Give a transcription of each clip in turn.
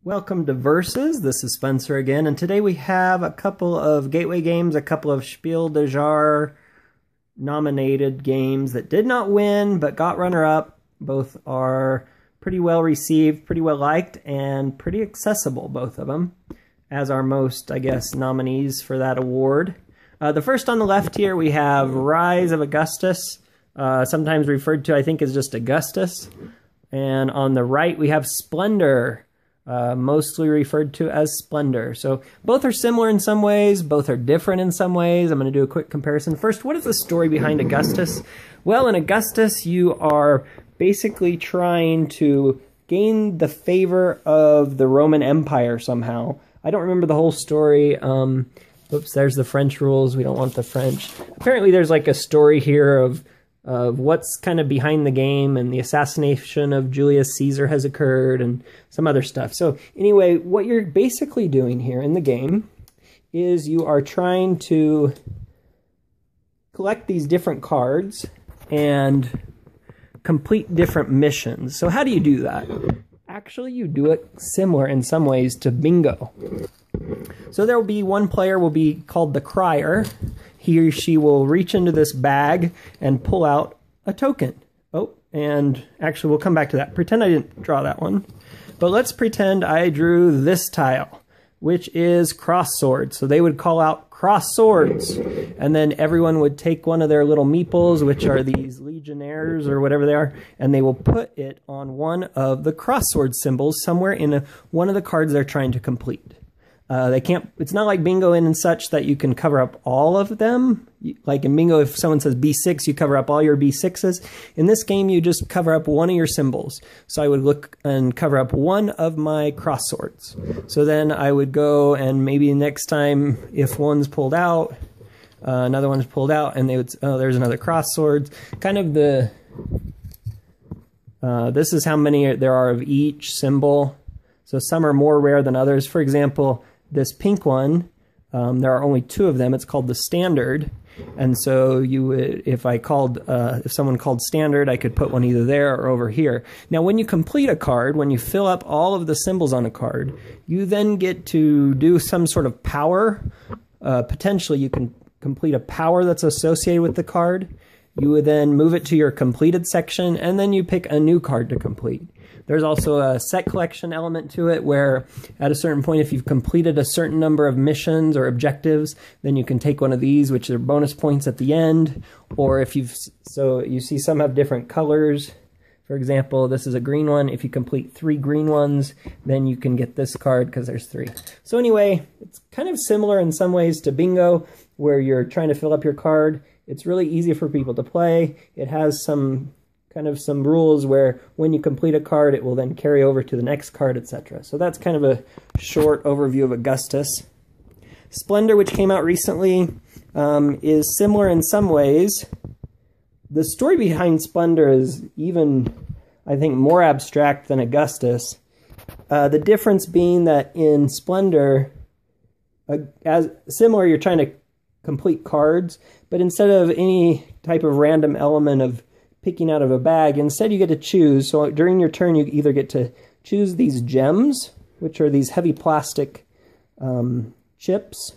Welcome to Versus. This is Spencer again, and today we have a couple of gateway games, a couple of Spiel des Jahres nominated games that did not win but got runner-up. Both are pretty well received, pretty well liked, and pretty accessible, both of them, as our most, I guess, nominees for that award. The first on the left here, we have Rise of Augustus, sometimes referred to, I think, as just Augustus. And on the right, we have Splendor, mostly referred to as Splendor. So both are similar in some ways, both are different in some ways. I'm going to do a quick comparison. First, what is the story behind Augustus? Well, in Augustus, you are basically trying to gain the favor of the Roman Empire somehow. I don't remember the whole story. Oops, there's the French rules. We don't want the French. Apparently, there's like a story here of what's kind of behind the game, and the assassination of Julius Caesar has occurred and some other stuff. So anyway, what you're basically doing here in the game is you are trying to collect these different cards and complete different missions. So how do you do that? Actually, you do it similar in some ways to bingo. So there will be one player will be called the crier. He or she will reach into this bag and pull out a token. Oh, and actually we'll come back to that. Pretend I didn't draw that one. But let's pretend I drew this tile, which is cross swords. So they would call out cross swords. And then everyone would take one of their little meeples, which are these legionnaires or whatever they are, and they will put it on one of the cross sword symbols somewhere in one of the cards they're trying to complete. They can't. It's not like bingo and such that you can cover up all of them. Like in bingo, if someone says B6, you cover up all your B6s. In this game, you just cover up one of your symbols. So I would look and cover up one of my cross swords. So then I would go, and maybe next time, if one's pulled out, another one's pulled out, and they would, oh, there's another cross sword. Kind of the, this is how many there are of each symbol. So some are more rare than others. For example, this pink one, there are only two of them. It's called the standard. And so you would, if someone called standard, I could put one either there or over here. Now, when you complete a card, when you fill up all of the symbols on a card, you then get to do some sort of power. Potentially, you can complete a power that's associated with the card. You would then move it to your completed section, and then you pick a new card to complete. There's also a set collection element to it where at a certain point, if you've completed a certain number of missions or objectives, then you can take one of these, which are bonus points at the end. Or if so you see some have different colors. For example, this is a green one. If you complete 3 green ones, then you can get this card because there's 3. So anyway, it's kind of similar in some ways to bingo, where you're trying to fill up your card. It's really easy for people to play. It has some rules where when you complete a card, it will then carry over to the next card, etc. So that's kind of a short overview of Augustus. Splendor, which came out recently, is similar in some ways. The story behind Splendor is even, I think, more abstract than Augustus. The difference being that in Splendor, as similar, you're trying to complete cards, but instead of any type of random element of picking out of a bag, instead you get to choose. So during your turn, you either get to choose these gems, which are these heavy plastic chips.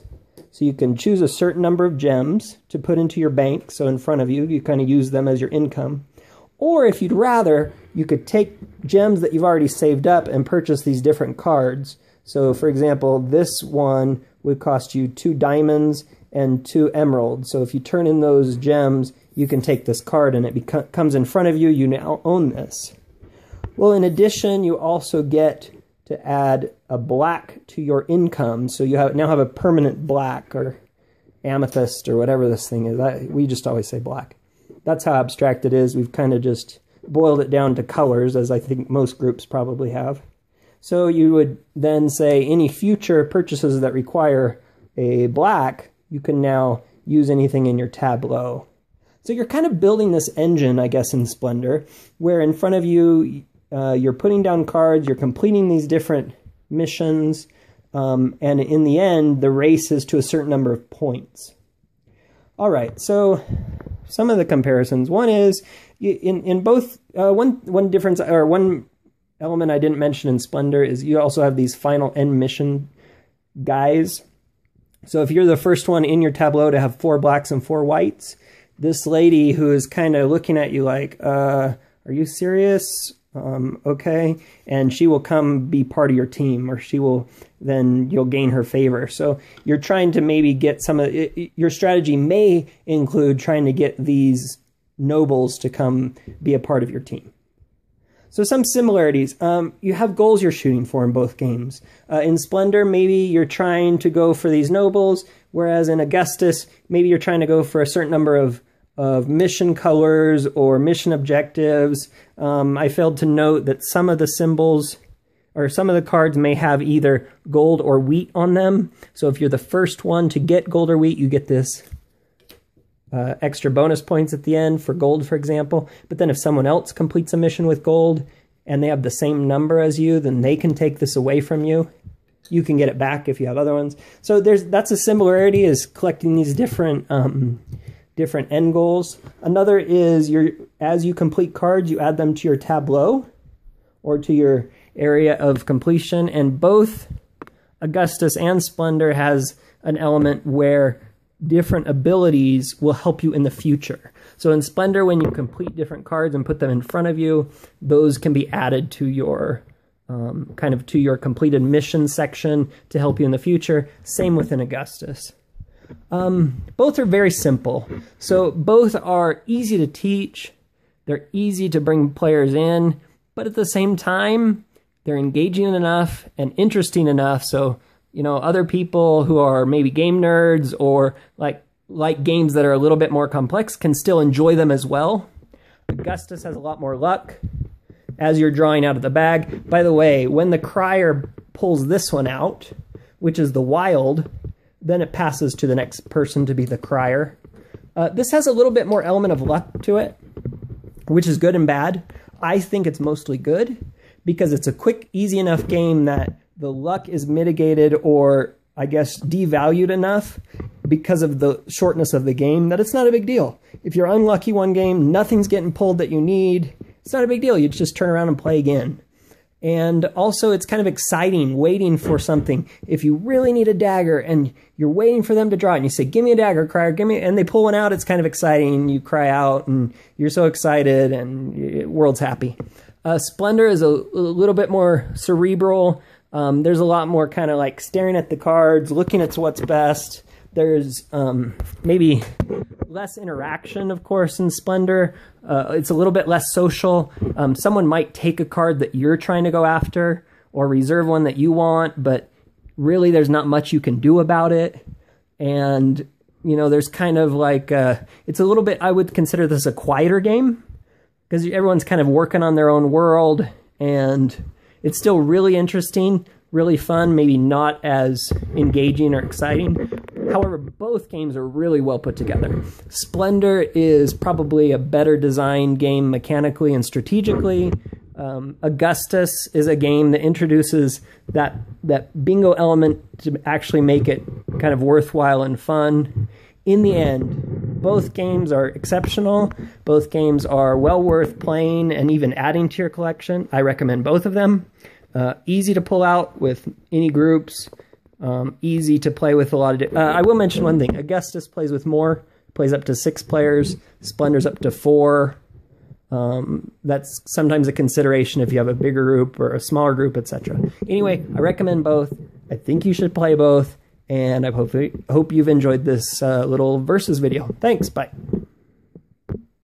So you can choose a certain number of gems to put into your bank. So in front of you, you kind of use them as your income. Or if you'd rather, you could take gems that you've already saved up and purchase these different cards. So for example, this one would cost you 2 diamonds and 2 emeralds. So if you turn in those gems, you can take this card and it comes in front of you. You now own this. Well, in addition, you also get to add a black to your income. So you now have a permanent black or amethyst or whatever this thing is. We just always say black. That's how abstract it is. We've kind of just boiled it down to colors, as I think most groups probably have. So you would then say any future purchases that require a black, you can now use anything in your tableau. So you're kind of building this engine, I guess, in Splendor, where in front of you, you're putting down cards, you're completing these different missions, and in the end, the race is to a certain number of points. All right, so some of the comparisons. One is, in both, one difference, or one element I didn't mention in Splendor is you also have these final end mission guys. So if you're the first one in your tableau to have 4 blacks and 4 whites, this lady who is kind of looking at you like, are you serious? Okay. And she will come be part of your team, or you'll gain her favor. So you're trying to maybe get your strategy may include trying to get these nobles to come be a part of your team. So some similarities. You have goals you're shooting for in both games. In Splendor, maybe you're trying to go for these nobles, whereas in Augustus, maybe you're trying to go for a certain number of mission colors or mission objectives. I failed to note that some of the symbols or some of the cards may have either gold or wheat on them. So if you're the first one to get gold or wheat, you get this extra bonus points at the end for gold, for example. But then if someone else completes a mission with gold and they have the same number as you, then they can take this away from you. You can get it back if you have other ones. So that's a similarity, is collecting these different end goals. Another is as you complete cards, you add them to your tableau or to your area of completion. And both Augustus and Splendor has an element where different abilities will help you in the future. So in Splendor, when you complete different cards and put them in front of you, those can be added to your to your completed mission section to help you in the future. Same within Augustus. Both are very simple. So both are easy to teach. They're easy to bring players in, but at the same time, they're engaging enough and interesting enough so other people who are maybe game nerds or like games that are a little bit more complex can still enjoy them as well. Augustus has a lot more luck as you're drawing out of the bag. By the way, when the crier pulls this one out, which is the wild, then it passes to the next person to be the crier. This has a little bit more element of luck to it, which is good and bad. I think it's mostly good because it's a quick, easy enough game that the luck is mitigated, or I guess devalued enough because of the shortness of the game, that it's not a big deal. If you're unlucky one game, nothing's getting pulled that you need, it's not a big deal. You just turn around and play again. And also it's kind of exciting waiting for something. If you really need a dagger and you're waiting for them to draw it and you say, give me a dagger, crier, give me, and they pull one out, it's kind of exciting. You cry out and you're so excited and world's happy. Splendor is a little bit more cerebral. There's a lot more kind of like staring at the cards, looking at what's best. There's maybe less interaction, of course, in Splendor. It's a little bit less social. Someone might take a card that you're trying to go after or reserve one that you want, but really there's not much you can do about it. And, there's kind of like, it's a little bit, I would consider this a quieter game because everyone's kind of working on their own world, and it's still really interesting, really fun, maybe not as engaging or exciting. However, both games are really well put together. Splendor is probably a better designed game mechanically and strategically. Augustus is a game that introduces that bingo element to actually make it kind of worthwhile and fun. In the end, both games are exceptional. Both games are well worth playing and even adding to your collection. I recommend both of them. Easy to pull out with any groups. Easy to play with a lot of... I will mention one thing. Augustus plays with more. Plays up to 6 players. Splendor's up to 4. That's sometimes a consideration if you have a bigger group or a smaller group, etc. Anyway, I recommend both. I think you should play both. And I hope you've enjoyed this little versus video. Thanks. Bye.